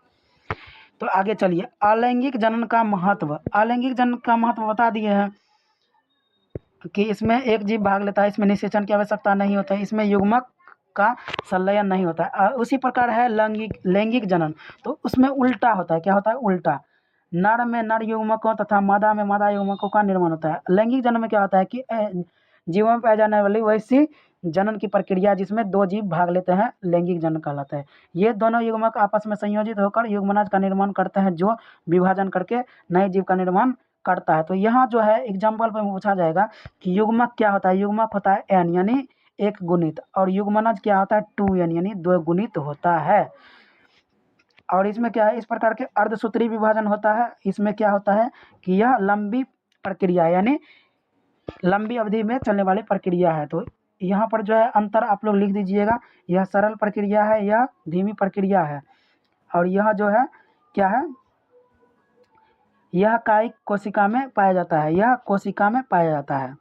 तो आगे चलिए, अलैंगिक जनन का महत्व। अलैंगिक जनन का महत्व बता दिए हैं कि इसमें एक जीव भाग लेता है, इसमें निषेचन की आवश्यकता नहीं होता है, इसमें युग्मक का संलयन नहीं होता है। उसी प्रकार है लैंगिक जनन, तो उसमें उल्टा होता है। क्या होता है, उल्टा। नर में नर युग्मकों तथा मादा में मादा युग्मकों का निर्माण होता है। लैंगिक जनन में क्या होता है कि जीवों में पाई जाने वाली वैसी जनन की प्रक्रिया जिसमें दो जीव भाग लेते हैं, लैंगिक जनन कहलाता है। ये दोनों युग्मक आपस में संयोजित होकर युग्मनज का निर्माण करते हैं, जो विभाजन करके नए जीव का निर्माण करता है। तो यहाँ जो है एग्जाम्पल पर पूछा जाएगा कि युग्मक क्या होता है। युग्मक होता है एन यानी एक गुणित, और युग्मनज क्या होता है, 2n यानी दो गुणित होता है। और इसमें क्या है, इस प्रकार के अर्धसूत्री विभाजन होता है। इसमें क्या होता है कि यह लंबी प्रक्रिया यानी लंबी अवधि में चलने वाली प्रक्रिया है। तो यहाँ पर जो है अंतर आप लोग लिख दीजिएगा, यह सरल प्रक्रिया है, यह धीमी प्रक्रिया है, और यह जो है क्या है, यह कायिक कोशिका में पाया जाता है, यह कोशिका में पाया जाता है।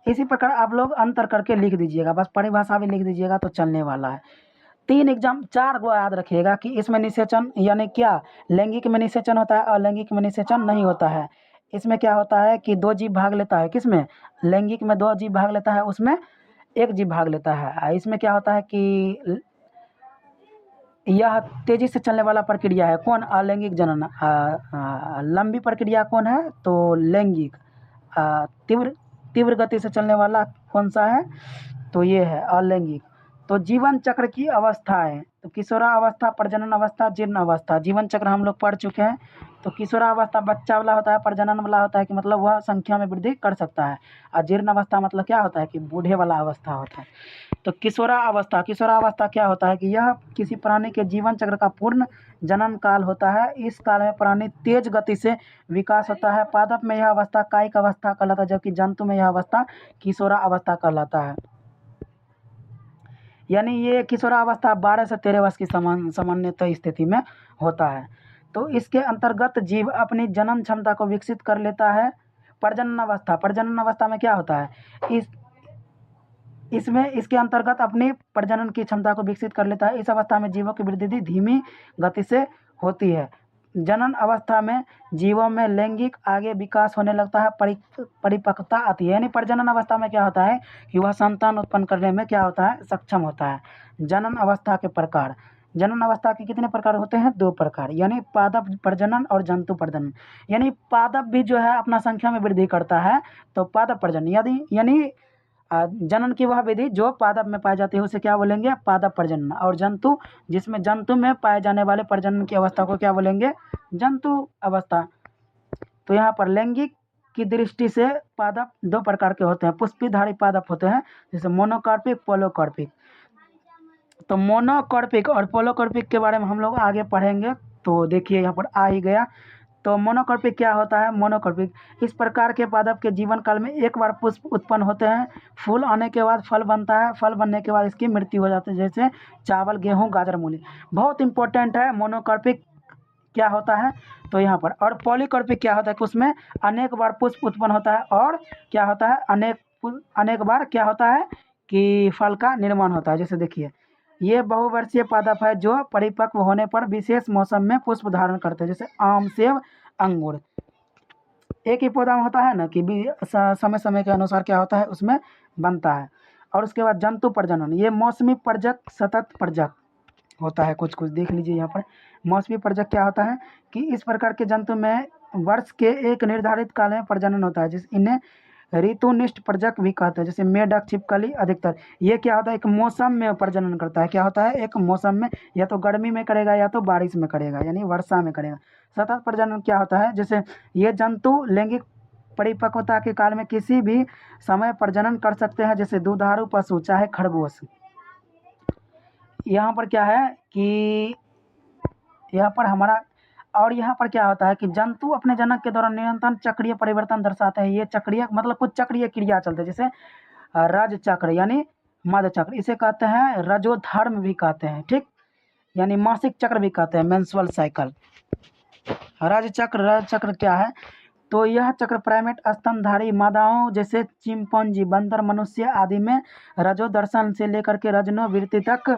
इसी प्रकार आप लोग अंतर करके लिख दीजिएगा, बस परिभाषा भी लिख दीजिएगा तो चलने वाला है। 4 गो याद रखिएगा कि इसमें निषेचन यानी क्या, लैंगिक में निषेचन होता है, अलैंगिक में निषेचन नहीं होता है। इसमें क्या होता है कि दो जीव भाग लेता है, किसमें, लैंगिक में दो जीव भाग लेता है, उसमें एक जीव भाग लेता है। इसमें क्या होता है कि यह तेजी से चलने वाला प्रक्रिया है, कौन, अलैंगिक जनन। लंबी प्रक्रिया कौन है, तो लैंगिक। तीव्र गति से चलने वाला कौन सा है, तो ये है अलैंगिक। तो जीवन चक्र की अवस्थाएं, तो किशोरावस्था, प्रजनन अवस्था, जीर्ण अवस्था। जीवन चक्र हम लोग पढ़ चुके हैं। तो किशोरावस्था बच्चा वाला होता है, प्रजनन वाला होता है कि मतलब वह संख्या में वृद्धि कर सकता है, और जीर्ण अवस्था मतलब क्या होता है कि बूढ़े वाला अवस्था होता है। तो किशोरावस्था क्या होता है कि यह किसी प्राणी के जीवन चक्र का पूर्ण जनन काल होता है। इस काल में प्राणी तेज गति से विकास होता है। पादप में यह अवस्था कायिक अवस्था कहलाता है, जबकि जंतु में यह अवस्था किशोरावस्था कहलाता है। यानी ये किशोरावस्था 12 से 13 वर्ष की सामान्यतः स्थिति में होता है। तो इसके अंतर्गत जीव अपनी जनन क्षमता को विकसित कर लेता है। प्रजनन अवस्था में क्या होता है, इसमें इसके अंतर्गत अपनी प्रजनन की क्षमता को विकसित कर लेता है। इस अवस्था में जीवों की वृद्धि धीमी गति से होती है। जनन अवस्था में जीवों में लैंगिक आगे विकास होने लगता है, परिपक्वता आती है। यानी प्रजनन अवस्था में क्या होता है कि वह संतान उत्पन्न करने में क्या होता है, सक्षम होता है। जनन अवस्था के प्रकार, जनन अवस्था के कितने प्रकार होते हैं, 2 प्रकार, यानी पादप प्रजनन और जंतु प्रजनन। यानी पादप भी जो है अपना संख्या में वृद्धि करता है, तो पादप प्रजनन यानी जनन की वह विधि जो पादप में पाई जाती है उसे क्या बोलेंगे, पादप प्रजनन। और जंतु, जिसमें जंतु में पाए जाने वाले प्रजनन की अवस्था को क्या बोलेंगे, जंतु अवस्था। तो यहाँ पर लैंगिक की दृष्टि से पादप 2 प्रकार के होते हैं। पुष्पीधारी पादप होते हैं, जैसे मोनोकार्पिक, पोलोकार्पिक। तो मोनोकार्पिक और पोलोकार्पिक के बारे में हम लोग आगे पढ़ेंगे। तो देखिए यहाँ पर आ ही गया। तो मोनोकार्पिक क्या होता है, मोनोकार्पिक इस प्रकार के पादप के जीवन काल में एक बार पुष्प उत्पन्न होते हैं, फूल आने के बाद फल बनता है, फल बनने के बाद इसकी मृत्यु हो जाती है, जैसे चावल, गेहूं, गाजर, मूली। बहुत इंपॉर्टेंट है मोनोकार्पिक क्या होता है। तो यहाँ पर और पॉलीकार्पिक क्या होता है कि उसमें अनेक बार पुष्प उत्पन्न होता है और क्या होता है, अनेक बार क्या होता है कि फल का निर्माण होता है। जैसे देखिए ये बहुवर्षीय पादप है जो परिपक्व होने पर विशेष मौसम में पुष्प धारण करते हैं, जैसे आम, सेब, अंगूर। एक ही पौधा में होता है ना कि समय समय के अनुसार क्या होता है उसमें बनता है। और उसके बाद जंतु प्रजनन, ये मौसमी प्रजक, सतत प्रजक होता है। कुछ कुछ देख लीजिए यहाँ पर। मौसमी प्रजक क्या होता है कि इस प्रकार के जंतु में वर्ष के एक निर्धारित काल में प्रजनन होता है, जिस इन्हें ऋतुनिष्ठ प्रजक भी कहते हैं, जैसे मेढक, छिपकली अधिकतर। ये क्या होता है, एक मौसम में प्रजनन करता है। क्या होता है, एक मौसम में, या तो गर्मी में करेगा या तो बारिश में करेगा, यानी वर्षा में करेगा। सतत प्रजनन क्या होता है, जैसे ये जंतु लैंगिक परिपक्वता के काल में किसी भी समय प्रजनन कर सकते हैं, जैसे दुधारू पशु चाहे खरगोश। यहाँ पर क्या है कि यहाँ पर हमारा, और यहाँ पर क्या होता है कि जंतु अपने जनक के दौरान निरंतर चक्रीय परिवर्तन दर्शाते हैं। ये चक्रीय मतलब कुछ चक्रीय क्रिया चलते हैं, जैसे रज चक्र यानी मध चक्र, इसे कहते हैं रजोधर्म भी कहते हैं, ठीक, यानी मासिक चक्र भी कहते हैं, मेंस्ट्रुअल साइकिल। रज चक्र क्या है, तो यह चक्र प्राइमेट स्तनधारी मादाओं जैसे चिंपैंजी, बंदर, मनुष्य आदि में रजो दर्शन से लेकर के रजनोवृत्ति तक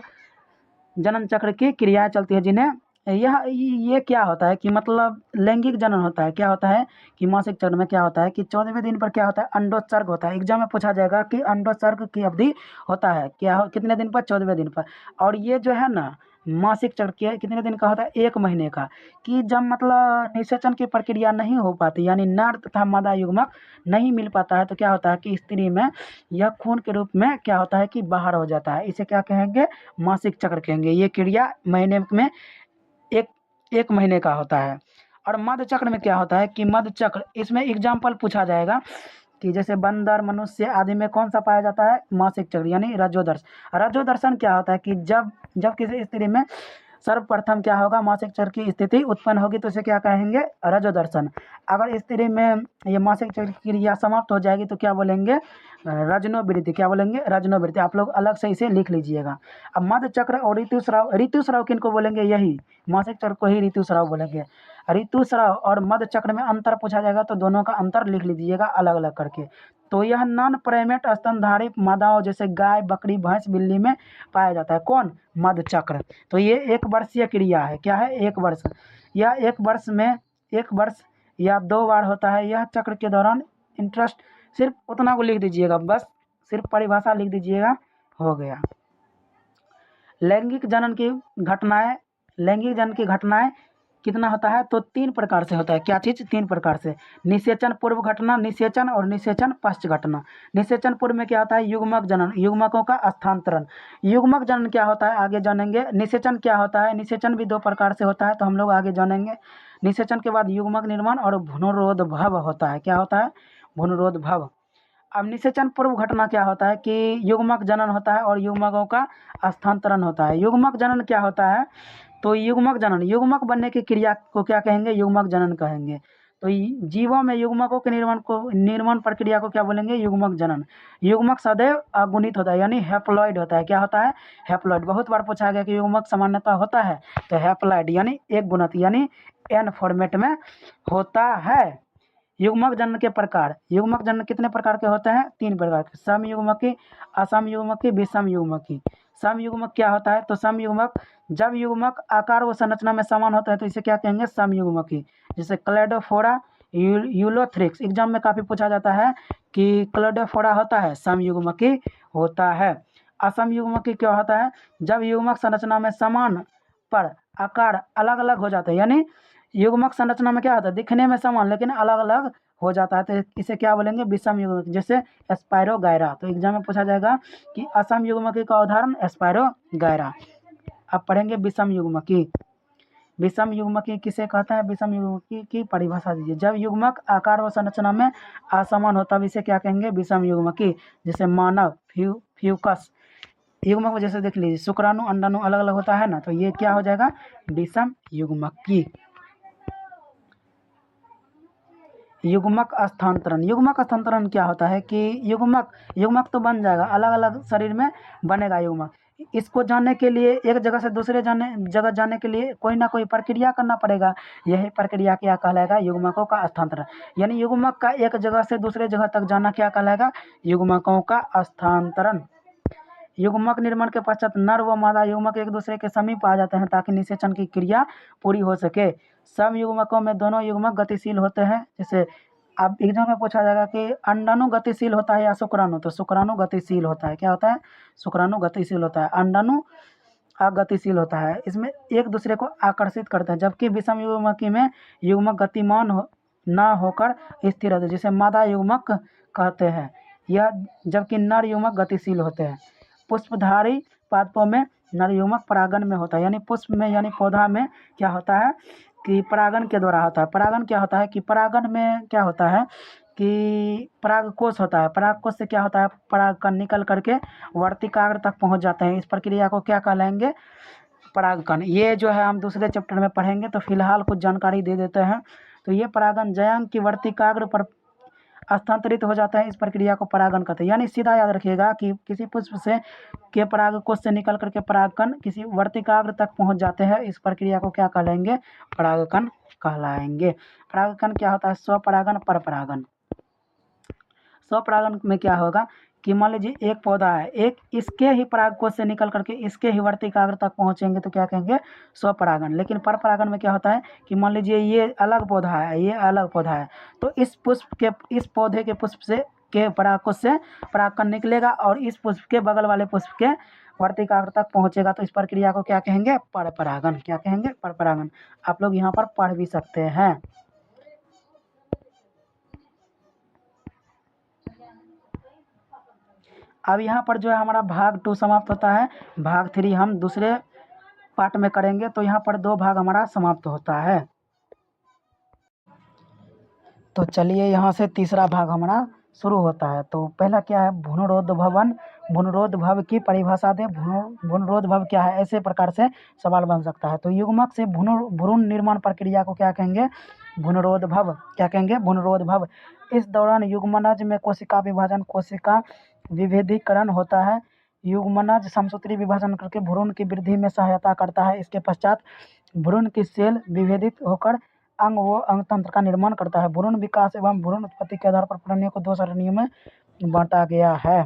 जनन चक्र की क्रियाएं चलती है, जिन्हें ये क्या होता है कि मतलब लैंगिक जनन होता है। क्या होता है कि मासिक चक्र में क्या होता है कि 14वें दिन पर क्या होता है, अंडोत्सर्ग होता है। एग्जाम में पूछा जाएगा कि अंडोत्सर्ग की अवधि होता है कितने दिन पर, 14वें दिन पर। और ये जो है ना मासिक चक्र के कितने दिन का होता है, 1 महीने का। कि जब मतलब निषेचन की प्रक्रिया नहीं हो पाती, यानी नर तथा मादा युग्मक नहीं मिल पाता है, तो क्या होता है कि स्त्री में यह खून के रूप में क्या होता है कि बाहर हो जाता है। इसे क्या कहेंगे, मासिक चक्र कहेंगे। ये क्रिया महीने में एक महीने का होता है। और मध चक्र में क्या होता है कि मध चक्र, इसमें एग्जाम्पल पूछा जाएगा कि जैसे बंदर, मनुष्य आदि में कौन सा पाया जाता है, मासिक चक्र यानी रजोदर्शन। रजोदर्शन क्या होता है कि जब किसी स्त्री में सर्वप्रथम क्या होगा, मासिक चक्र की स्थिति उत्पन्न होगी, तो इसे क्या कहेंगे, रजोदर्शन। अगर स्त्री में ये मासिक चक्र की क्रिया समाप्त हो जाएगी तो क्या बोलेंगे, रजनोवृत्ति। क्या बोलेंगे, रजनोवृत्ति। आप लोग अलग से इसे लिख लीजिएगा। अब मध चक्र और ऋतुस्राव किनको बोलेंगे, यही मासिक चक्र को ही ऋतुस्राव बोलेंगे। ऋतुस्राव और मध चक्र में अंतर पूछा जाएगा तो दोनों का अंतर लिख लीजिएगा अलग अलग करके। तो यह नॉन प्राइमेट स्तनधारी मादाओं जैसे गाय, बकरी, भैंस, बिल्ली में पाया जाता है। कौन, मध चक्र। तो ये 1 वर्षीय क्रिया है। क्या है, 1 वर्ष। यह 1 वर्ष में 1 वर्ष या 2 बार होता है। यह चक्र के दौरान इंटरेस्ट, सिर्फ उतना को लिख दीजिएगा, बस सिर्फ परिभाषा लिख दीजिएगा, हो गया। लैंगिक जनन की घटनाएं कितना होता है, तो 3 प्रकार से होता है। क्या चीज़, 3 प्रकार से। निषेचन पूर्व घटना, निषेचन और निषेचन पश्च घटना। निषेचन पूर्व में क्या होता है, युग्मक जनन, युग्मकों का स्थानांतरण। युग्मक जनन क्या होता है आगे जानेंगे। निषेचन क्या होता है, निषेचन भी 2 प्रकार से होता है, तो हम लोग आगे जानेंगे। निषेचन के बाद युग्मक निर्माण और भ्रूणरोधभव होता है। क्या होता है, भ्रूणरोधभव। अब निषेचन पूर्व घटना क्या होता है कि युग्मक जनन होता है और युग्मकों का स्थानांतरण होता है। युग्मक जनन क्या होता है, तो युग्मक जनन, युग्मक बनने की क्रिया को क्या कहेंगे, युग्मक जनन कहेंगे। तो जीवों में युग्मकों के निर्माण प्रक्रिया को क्या बोलेंगे, युग्मक जनन। युग्मक सदैव अगुणित होता है, यानी हैप्लॉइड होता है। क्या होता है, हैप्लॉइड। बहुत बार पूछा गया कि युग्मक सामान्यतः होता है, तो हैप्लॉइड यानी 1 गुणित, यानी N फॉर्मेट में होता है। युग्मक जन्म के प्रकार, युग्मक जन्म कितने प्रकार के होते हैं? 3 प्रकार के, समयुग्मकी, असमयुग्मकी, विषमयुग्मकी। समयुग्मक क्या होता है? तो समयुग्मक जब युग्मक आकार व संरचना में समान होता है तो इसे क्या कहेंगे? समयुग्मकी। जैसे क्लेडोफोरा, यूलोथ्रिक्स, एग्जाम में काफ़ी पूछा जाता है कि क्लेडोफोरा होता है समयुग्मकी होता है। असमयुग्मकी क्या होता है? जब युग्मक संरचना में समान पर आकार अलग अलग हो जाते हैं, यानी युग्मक संरचना में क्या होता है? दिखने में समान लेकिन अलग अलग हो जाता है, तो इसे क्या बोलेंगे? विषम युग्मक। जैसे स्पाइरोगायरा, तो एग्जाम में पूछा जाएगा कि असम युग्मकी का उदाहरण स्पाइरोगायरा। अब पढ़ेंगे विषम युग्मकी। विषम युग्मकी किसे कहते हैं? विषम युग्मकी की परिभाषा दीजिए। जब युग्मक आकार व संरचना में असमान हो तब इसे क्या कहेंगे? विषम युग्मकी। जैसे मानव, फ्यूकस, युग्मक जैसे देख लीजिए, शुक्राणु अंडाणु अलग अलग होता है ना, तो ये क्या हो जाएगा? विषम युग्मकी। युग्मक स्थानांतरण, युग्मक स्थानांतरण क्या होता है कि युग्मक तो बन जाएगा, अलग अलग शरीर में बनेगा युग्मक। इसको जानने के लिए, एक जगह से दूसरे जगह जाने के लिए कोई ना कोई प्रक्रिया करना पड़ेगा। यही प्रक्रिया क्या कहलाएगा? युग्मकों का स्थानांतरण। यानी युग्मक का एक जगह से दूसरे जगह तक जाना क्या कहलाएगा? युग्मकों का स्थानांतरण। युग्मक निर्माण के पश्चात नर व मादा युग्मक एक दूसरे के समीप आ जाते हैं ताकि निषेचन की क्रिया पूरी हो सके। सम युग्मकों में दोनों युग्मक गतिशील होते हैं। जैसे अब एग्जाम में पूछा जाएगा कि अंडाणु गतिशील होता है या शुक्राणु, तो शुक्राणु गतिशील होता है। क्या होता है? शुक्राणु गतिशील होता है, अंडाणु अगतिशील होता है। इसमें एक दूसरे को आकर्षित करते हैं, जबकि विषम युग्मकी में युग्मक गतिमान न होकर स्थिर होते हैं, जिसे मादा युग्मक कहते हैं। यह जबकि नर युग्मक गतिशील होते हैं। पुष्पधारी पादपों में नर युग्मक परागन में होता है, यानी पुष्प में यानी पौधा में क्या होता है कि परागन के द्वारा होता है। परागन क्या होता है कि परागन में क्या होता है कि परागकोश होता है। परागकोश से क्या होता है? परागकण निकल करके वर्तिकाग्र तक पहुंच जाते हैं। इस प्रक्रिया को क्या कहलाएंगे? परागकण। ये जो है हम दूसरे चैप्टर में पढ़ेंगे, तो फिलहाल कुछ जानकारी दे देते हैं। तो ये परागन जयांग की वर्तिकाग्र पर स्थानांतरित हो जाता है, इस प्रक्रिया को परागन कहते हैं। यानी सीधा याद रखिएगा कि किसी पुष्प से के परागकोश से निकल करके परागकण किसी वर्तिकाग्र तक पहुंच जाते हैं, इस प्रक्रिया को क्या कहलाएंगे? परागकण कहलाएंगे। परागकण क्या होता है? स्वपरागन, परपरागन। स्वपरागन में क्या होगा कि मान लीजिए एक पौधा है, एक इसके ही परागकोश से निकल करके इसके ही वर्तिकाग्र तक पहुंचेंगे तो क्या कहेंगे? स्वपरागन। लेकिन परपरागन में क्या होता है कि मान लीजिए ये अलग पौधा है, ये अलग पौधा है, तो इस पौधे के पुष्प से के परागकोश से परागकण निकलेगा और इस पुष्प के बगल वाले पुष्प के वर्तिकाग्र तक पहुंचेगा, तो इस प्रक्रिया को क्या कहेंगे? परपरागन। क्या कहेंगे? परपरागन। आप लोग यहाँ पर पढ़ भी सकते हैं। अब यहाँ पर जो है हमारा भाग 2 समाप्त होता है। भाग 3 हम दूसरे पार्ट में करेंगे, तो यहाँ पर 2 भाग हमारा समाप्त होता है। तो चलिए यहाँ से तीसरा भाग हमारा शुरू होता है। तो पहला क्या है? भ्रूणरोधभवन। भ्रूणरोधभव की परिभाषा दें। भ्रूणरोधभव क्या है? ऐसे प्रकार से सवाल बन सकता है। तो युग्मक से भ्रूण निर्माण प्रक्रिया को क्या कहेंगे? भ्रूणरोधभव। क्या कहेंगे? भ्रूणरोधभव। इस दौरान युग्मनज में कोशिका विभाजन, कोशिका विभेदीकरण होता है। युग्मनज समसूत्री विभाजन करके भ्रूण की वृद्धि में सहायता करता है। इसके पश्चात भ्रूण की सेल विभेदित होकर अंग व अंगतंत्र का निर्माण करता है। भ्रूण विकास एवं भ्रूण उत्पत्ति के आधार पर प्राणियों को 2 श्रेणियों में बांटा गया है।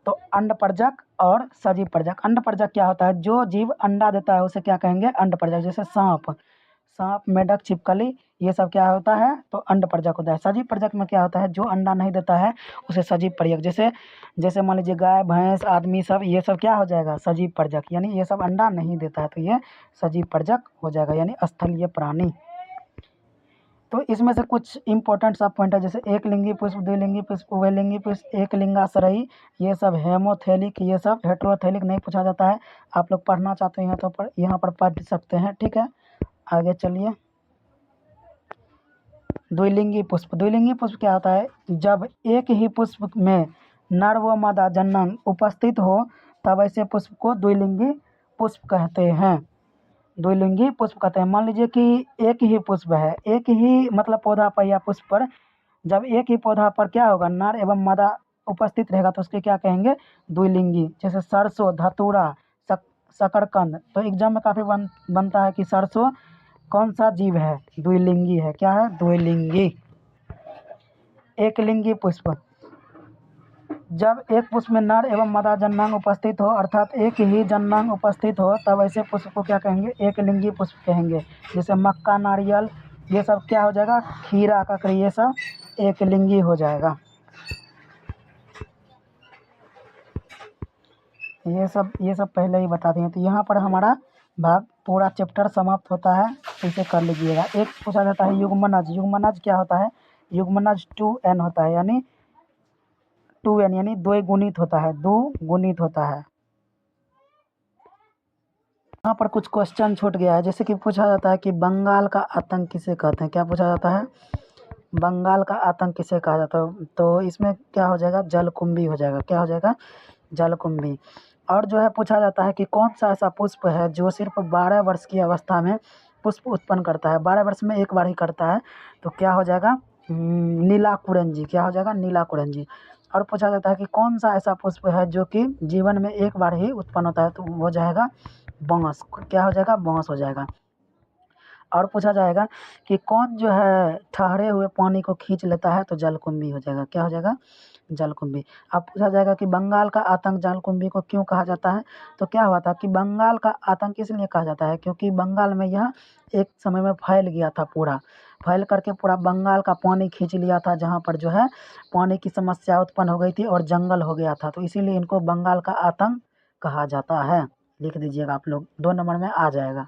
तो अंडपरजक और सजीव परजक। अंडपरजक क्या होता है? जो जीव अंडा देता है उसे क्या कहेंगे? अंडपरजक। जैसे सांप, मेढक, छिपकली, ये सब क्या होता है? तो अंडपरजक होता है। सजीव परजक में क्या होता है? जो अंडा नहीं देता है उसे सजीव परजक। जैसे मान लीजिए गाय, भैंस, आदमी सब, ये सब क्या हो जाएगा? सजीव परजक। यानी ये सब अंडा नहीं देता है तो ये सजीव परजक हो जाएगा, यानी स्थलीय प्राणी। तो इसमें से कुछ इंपॉर्टेंट सब पॉइंट है, जैसे एक लिंगी पुष्प, द्विलिंगी पुष्प, उभयलिंगी पुष्प, एक लिंगाश्रयी, ये सब हेमोथैलिक, ये सब हेट्रोथैलिक नहीं पूछा जाता है। आप लोग पढ़ना चाहते हैं तो यहाँ पर पढ़ सकते हैं। ठीक है, आगे चलिए। द्विलिंगी पुष्प। द्विलिंगी पुष्प क्या होता है? जब एक ही पुष्प में नर व मादा जननांग उपस्थित हो तब ऐसे पुष्प को द्विलिंगी पुष्प कहते हैं। द्विलिंगी पुष्प कहते हैं। मान लीजिए कि एक ही पुष्प है, एक ही मतलब पौधा पर या पुष्प पर, जब एक ही पौधा पर क्या होगा? नर एवं मादा उपस्थित रहेगा तो उसके क्या कहेंगे? द्विलिंगी। जैसे सरसों, धतूरा, शकरकंद। तो एग्जाम में काफ़ी बनता है कि सरसों कौन सा जीव है? द्विलिंगी है। क्या है? द्विलिंगी। एकलिंगी पुष्प, जब एक पुष्प में नर एवं मादा जन्नांग उपस्थित हो अर्थात एक ही जन्नांग उपस्थित हो तब ऐसे पुष्प को क्या कहेंगे? एकलिंगी पुष्प कहेंगे। जैसे मक्का, नारियल, ये सब क्या हो जाएगा? खीरा, ककड़ी, ये सब एकलिंगी हो जाएगा। ये सब पहले ही बता दिए। तो यहाँ पर हमारा भाग पूरा चैप्टर समाप्त होता है। इसे कर लीजिएगा। एक पूछा जाता है युग्मनज। युग्मनज क्या होता है? युग्मनज 2n होता है, यानी 2n यानी द्विगुणित होता है, दुगुणित होता है। यहाँ पर कुछ क्वेश्चन छूट गया है। जैसे कि पूछा जाता है कि बंगाल का आतंक किसे कहते हैं? क्या पूछा जाता है? बंगाल का आतंक किसे कहा जाता है? तो इसमें क्या हो जाएगा? जलकुंभी हो जाएगा। क्या हो जाएगा? जलकुंभी। और जो है पूछा जाता है कि कौन सा ऐसा पुष्प है जो सिर्फ 12 वर्ष की अवस्था में पुष्प उत्पन्न करता है? 12 वर्ष में एक बार ही करता है। तो क्या हो जाएगा? नीलाकुरंजी। क्या हो जाएगा? नीलाकुरंजी। और पूछा जाता है कि कौन सा ऐसा पुष्प है जो कि जीवन में एक बार ही उत्पन्न होता है? तो वो जाएगा बांस। क्या हो जाएगा? बांस हो जाएगा। और पूछा जाएगा कि कौन जो है ठहरे हुए पानी को खींच लेता है? तो जलकुंभी हो जाएगा। क्या हो जाएगा? जलकुंभी। अब पूछा जाएगा कि बंगाल का आतंक जलकुंभी को क्यों कहा जाता है? तो क्या हुआ था कि बंगाल का आतंक इसलिए कहा जाता है क्योंकि बंगाल में यह एक समय में फैल गया था, पूरा फैल करके पूरा बंगाल का पानी खींच लिया था, जहाँ पर जो है पानी की समस्या उत्पन्न हो गई थी और जंगल हो गया था। तो इसीलिए इनको बंगाल का आतंक कहा जाता है। लिख दीजिएगा आप लोग, 2 नंबर में आ जाएगा।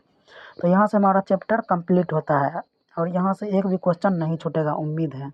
तो यहाँ से हमारा चैप्टर कंप्लीट होता है और यहाँ से एक भी क्वेश्चन नहीं छूटेगा, उम्मीद है।